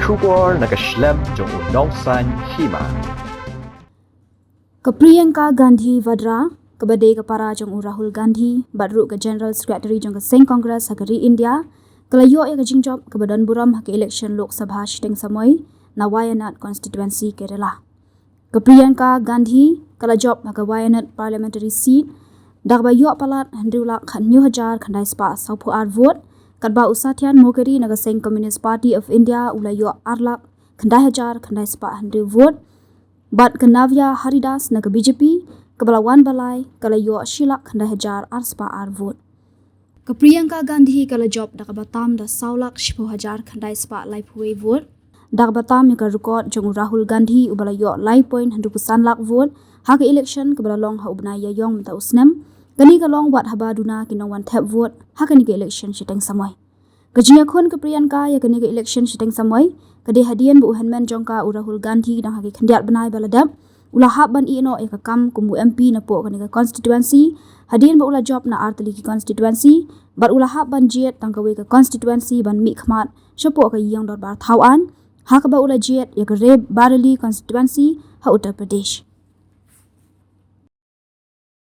Shukor nakaslem jong unongsan Hima. Ke Priyanka Gandhi Vadra, ke Badai Kepara jong Rahul Gandhi, Badru ke General Secretary jong ke Seng Congress Hakari India, ke Layo ya ke Jingjob ke Badan Buram ke election Lok Sabha Shiteng Samoy, na Wayanad Constituency Kerala. Ke Priyanka Gandhi, ke Lajob ke Wayanad Parliamentary Seat, dak bayo Palat hendrulak khan New Hajar khandai spa saupu ar vote, kat ba usatian mokeri na ke Seng Communist Party of India ulayo arlak khandai hajar khandai spa hendru vote, Bat ke Navya Haridas na ke BJP, ke Balawan Balai, ke Layo Shilak Khandai Hajar Arspa Arvot. Ke Priyanka Gandhi ke Lajob da ke Batam da Saulak Shipo Hajar Khandai Spa Lai Puwe Vot. Da ke Batam ya ke rekod jong Rahul Gandhi ubalayo Lai Point hendu pesan lak vot, ha ke election ke Balalong ha ubnaya yong mta usnem, gani ke long wat haba duna kinong wan tap vot, ha ke ni ke election Shiteng Samoy. Ke Jinyakhun ke Priyanka ya ke ni ke election Shiteng Samoy, Kade hadian bu Henman jongka Rahul Gandhi dang hagi kendiat benai baladap ulah hab ban ino e kam kumu MP na po ke constituency hadian bu ulah job na arteli ki constituency bar ulah hab ban jet dang ke constituency ban mi khmat shapo ke yang dot bar thawan ha ka ba ulah jet ya ke Reb Bareli constituency ha Uttar Pradesh.